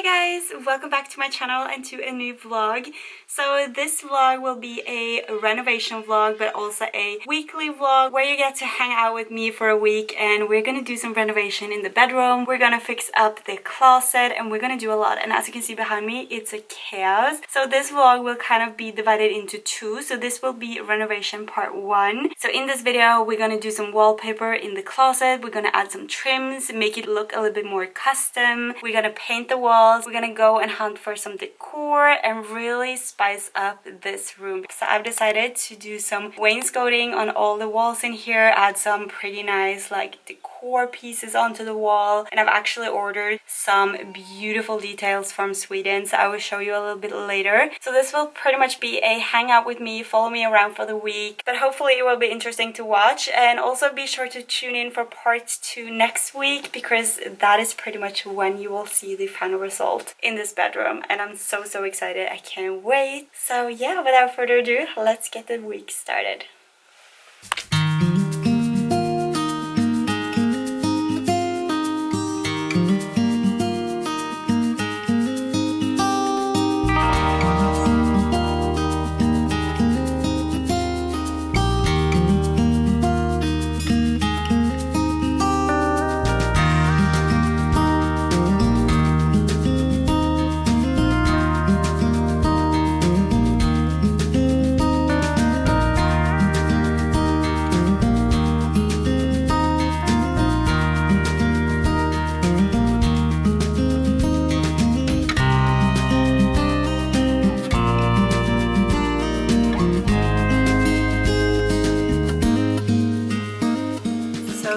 Hi guys, welcome back to my channel and to a new vlog. So this vlog will be a renovation vlog, but also a weekly vlog where you get to hang out with me for a week, and we're gonna do some renovation in the bedroom. We're gonna fix up the closet and we're gonna do a lot, and as you can see behind me, it's a chaos. So this vlog will kind of be divided into two. So this will be renovation part 1. So in this video we're gonna do some wallpaper in the closet, we're gonna add some trims, make it look a little bit more custom, we're gonna paint the walls, we're gonna go and hunt for some decor and really spice up this room. So I've decided to do some wainscoting on all the walls in here, add some pretty nice like decor pieces onto the wall, and I've actually ordered some beautiful details from Sweden, so I will show you a little bit later. So this will pretty much be a hangout with me, follow me around for the week, but hopefully it will be interesting to watch. And also be sure to tune in for part 2 next week, because that is pretty much when you will see the final result in this bedroom, and I'm so excited. I can't wait. So yeah, without further ado, let's get the week started.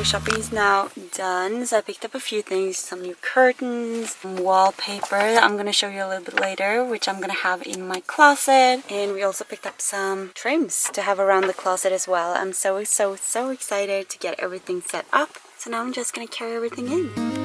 Shopping is now done, so I picked up a few things, some new curtains, some wallpaper I'm gonna show you a little bit later, which I'm gonna have in my closet. And we also picked up some trims to have around the closet as well. I'm so excited to get everything set up. So now I'm just gonna carry everything in.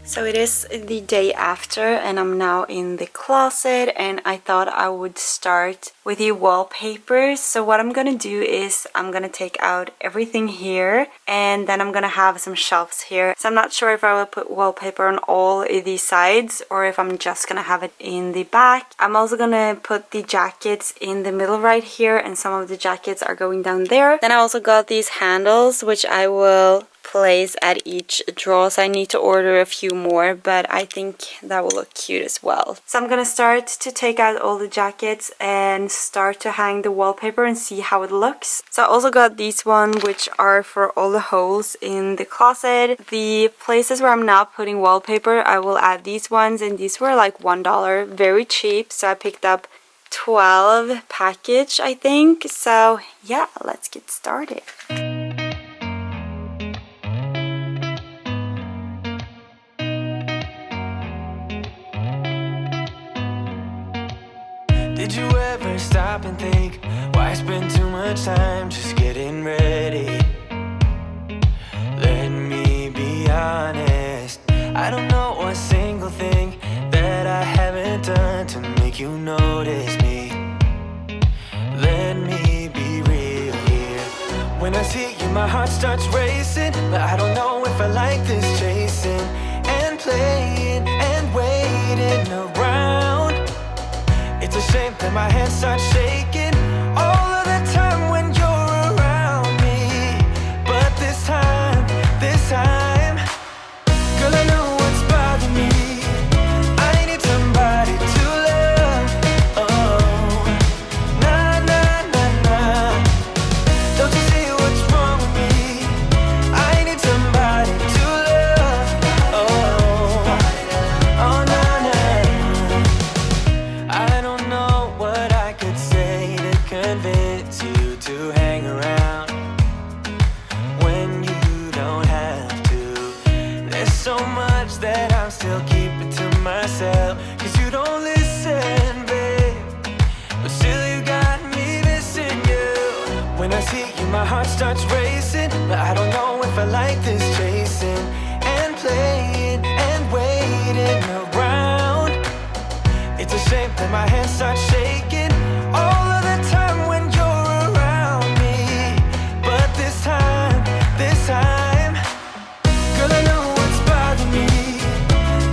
So it is the day after, and I'm now in the closet, and I thought I would start with the wallpaper. So what I'm gonna do is I'm gonna take out everything here, and then I'm gonna have some shelves here. So I'm not sure if I will put wallpaper on all these sides or if I'm just gonna have it in the back. I'm also gonna put the jackets in the middle right here, and some of the jackets are going down there. Then I also got these handles, which I will place at each drawer, so I need to order a few more, but I think that will look cute as well. So I'm gonna start to take out all the jackets and start to hang the wallpaper and see how it looks. So I also got these ones, which are for all the holes in the closet. The places where I'm not putting wallpaper, I will add these ones, and these were like $1, very cheap. So I picked up 12 package, I think. So yeah, let's get started. Did you ever stop and think, why spend too much time just getting ready? Let me be honest, I don't know a single thing that I haven't done to make you notice me. Let me be real here. When I see you, my heart starts racing, but I don't know if I like this chasing and playing. waiting around. It's a shame that my hands start shaking all of the time when you're around me. But this time, girl, I know what's bothering me. I need somebody to love. Oh, nah, nah, nah, nah. Don't you see what's wrong with me? I need somebody to love. Oh, oh, nah, nah. I don't know what I could say to convince you to hang around when you don't have to. There's so much that I'm still keeping to myself, 'cause you don't listen, babe. But still you got me missing you. When I see you, my heart starts racing. But I don't know if I like this chasing and playing and waiting around. It's a shame that my hands start shaking all of the time when you're around me. But this time, girl, I know what's bothering me.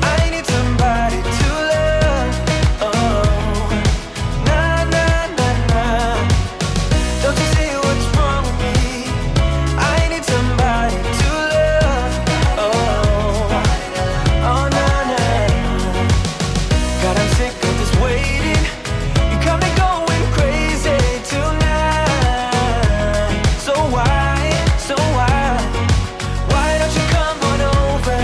I need somebody to love. Oh, nah, nah, nah, nah. Don't you see what's wrong with me? I need somebody to love. Oh, oh, nah, nah. God, I'm sick of this waiting. You got me going crazy tonight. So why don't you come on over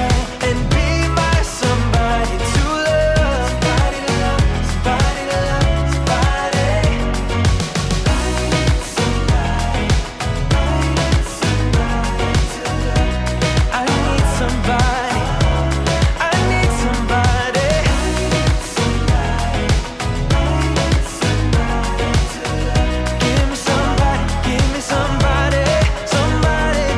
and be my somebody to love? Somebody to love, somebody to love, somebody. I need somebody to love. I need somebody. I need somebody. Give me somebody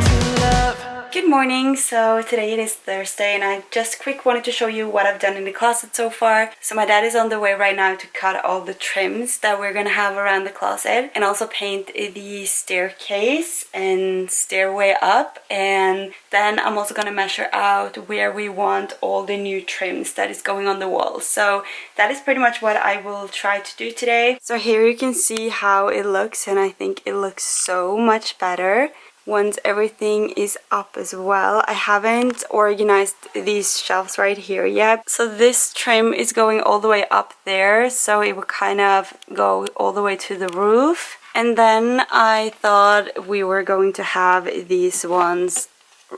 to love. Good morning. So today it is Thursday and I just quick wanted to show you what I've done in the closet so far. So my dad is on the way right now to cut all the trims that we're gonna have around the closet and also paint the staircase and stairway up, and then I'm also gonna measure out where we want all the new trims that is going on the wall. So that is pretty much what I will try to do today. So here you can see how it looks, and I think it looks so much better once everything is up as well. I haven't organized these shelves right here yet. So this trim is going all the way up there, so it will kind of go all the way to the roof. And then I thought we were going to have these ones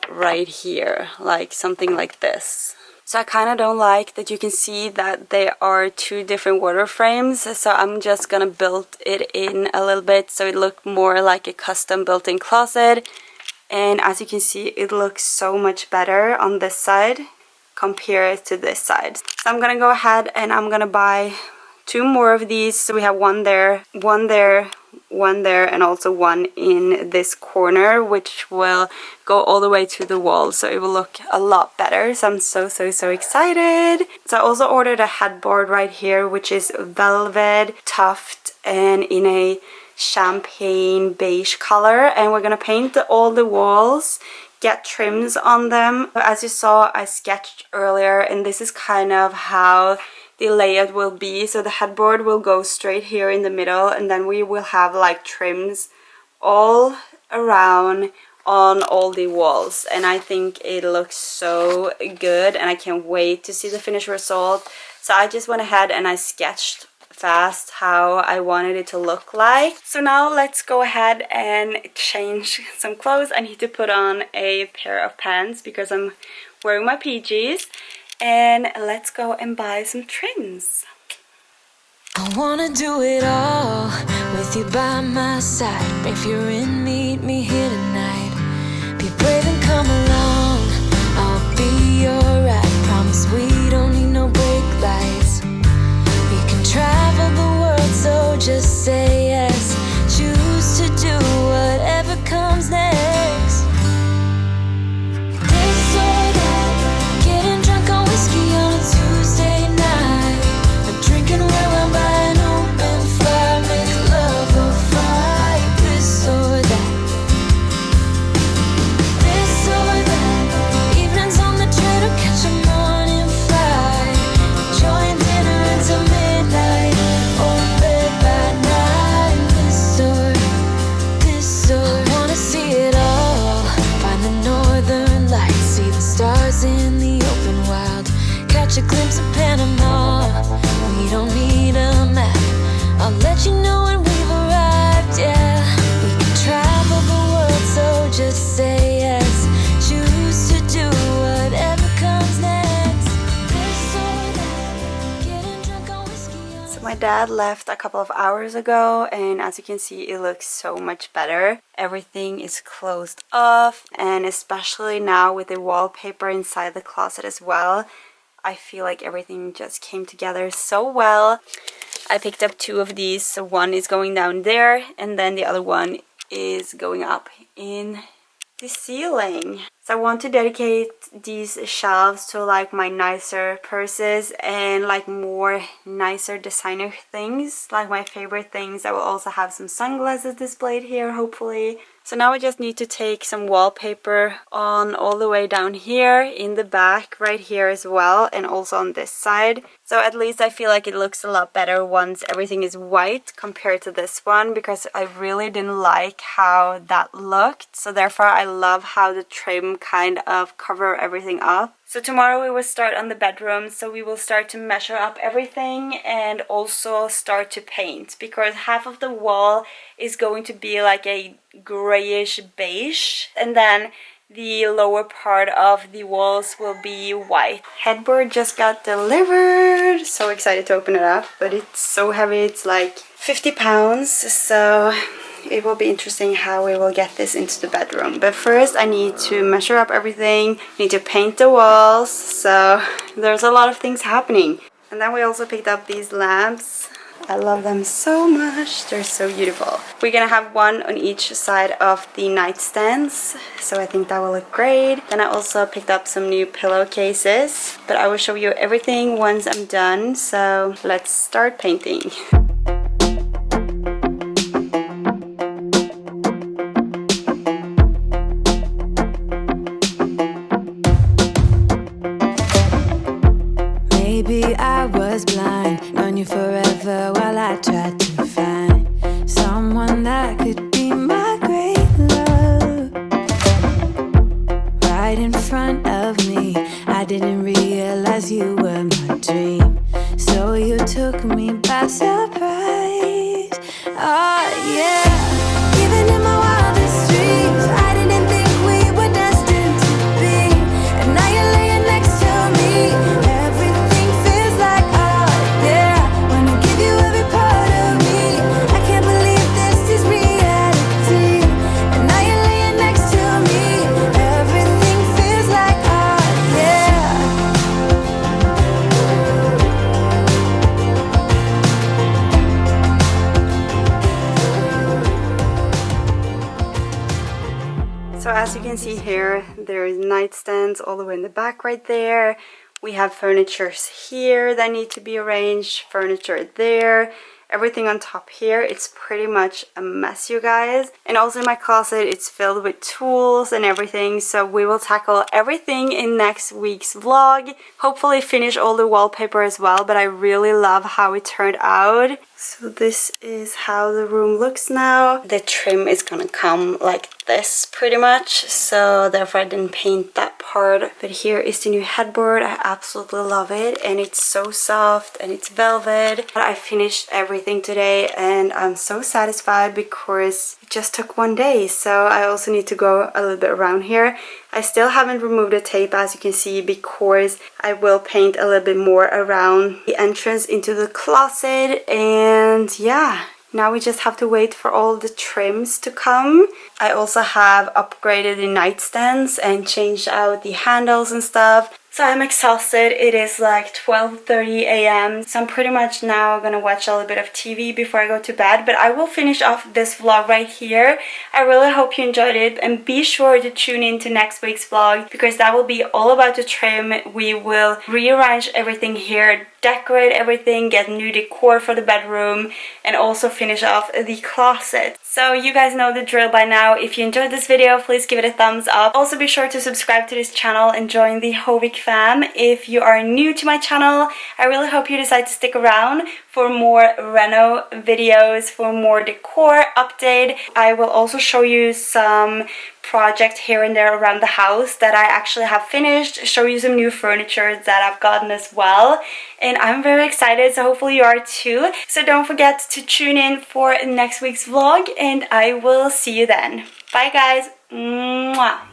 right here, like something like this. So I kind of don't like that you can see that there are two different water frames, so I'm just gonna build it in a little bit so it look more like a custom built-in closet. And as you can see, it looks so much better on this side compared to this side. So I'm gonna go ahead and I'm gonna buy two more of these. So we have one there, one there, one there, and also one in this corner, which will go all the way to the wall, so it will look a lot better. So I'm so excited. So I also ordered a headboard right here, which is velvet tuft and in a champagne beige color, and we're gonna paint all the walls, get trims on them. As you saw, I sketched earlier, and this is kind of how the layout will be. So the headboard will go straight here in the middle, and then we will have like trims all around on all the walls, and I think it looks so good and I can't wait to see the finished result. So I just went ahead and I sketched fast how I wanted it to look like. So now let's go ahead and change some clothes. I need to put on a pair of pants because I'm wearing my PJs, and let's go and buy some trims. I wanna do it all with you by my side. If you're in, meet me here tonight. Be brave and come along, I'll be alright. Promise we don't need no brake lights. We can travel the world, so just say yes. Choose to do whatever comes next. This or that, getting drunk on whiskey on a Tuesday night. Drinking red wine by an open fire, make love or fight. This or that. This or a glimpse of Panama. We don't need a map. I'll let you know when we've arrived, yeah. We can travel the world, so just say yes. Choose to do whatever comes next. This or that, getting drunk on whiskey. So my dad left a couple of hours ago, and as you can see, it looks so much better. Everything is closed off, and especially now with the wallpaper inside the closet as well, I feel like everything just came together so well. I picked up 2 of these, so one is going down there and then the other one is going up in the ceiling. So I want to dedicate these shelves to like my nicer purses and like more nicer designer things, like my favorite things. I will also have some sunglasses displayed here, hopefully. So now I just need to take some wallpaper on all the way down here in the back, right here as well, and also on this side. So at least I feel like it looks a lot better once everything is white compared to this one, because I really didn't like how that looked. So therefore I love how the trim kind of cover everything up. So tomorrow we will start on the bedroom, so we will start to measure up everything and also start to paint, because half of the wall is going to be like a grayish beige, and then the lower part of the walls will be white. Headboard just got delivered. So excited to open it up, but it's so heavy, it's like 50 pounds, so it will be interesting how we will get this into the bedroom. But first I need to measure up everything, need to paint the walls, so there's a lot of things happening. And then we also picked up these lamps. I love them so much, they're so beautiful. We're gonna have one on each side of the nightstands, so I think that will look great. Then I also picked up some new pillowcases, but I will show you everything once I'm done, so let's start painting. Maybe I was blind, known you forever while I tried to find someone that could be my great love. Right in front of me, I didn't realize you were my dream, so you took me by surprise. Oh yeah, even in my wildest dreams, I didn't think we were destined to be, and now you're laying next to me. So as you can see here, there's nightstands all the way in the back right there. We have furnitures here that need to be arranged, furniture there, everything on top here. It's pretty much a mess, you guys. And also in my closet, it's filled with tools and everything. So we will tackle everything in next week's vlog. Hopefully finish all the wallpaper as well, but I really love how it turned out. So this is how the room looks now. The trim is gonna come like this pretty much, so therefore I didn't paint that part. But here is the new headboard. I absolutely love it, and it's so soft and it's velvet. I finished everything today and I'm so satisfied because it just took one day. So I also need to go a little bit around here. I still haven't removed the tape, as you can see, because I will paint a little bit more around the entrance into the closet. And yeah, now we just have to wait for all the trims to come. I also have upgraded the nightstands and changed out the handles and stuff. So I'm exhausted. It is like 12:30 a.m. So I'm pretty much now gonna watch a little bit of TV before I go to bed. But I will finish off this vlog right here. I really hope you enjoyed it, and be sure to tune in to next week's vlog, because that will be all about the trim. We will rearrange everything here, decorate everything, get new decor for the bedroom, and also finish off the closet. So you guys know the drill by now. If you enjoyed this video, please give it a thumbs up. Also be sure to subscribe to this channel and join the Høvik fam. If you are new to my channel, I really hope you decide to stick around for more reno videos, for more decor update. I will also show you some project here and there around the house that I actually have finished, show you some new furniture that I've gotten as well, and I'm very excited, so hopefully you are too. So don't forget to tune in for next week's vlog, and I will see you then. Bye guys. Mwah.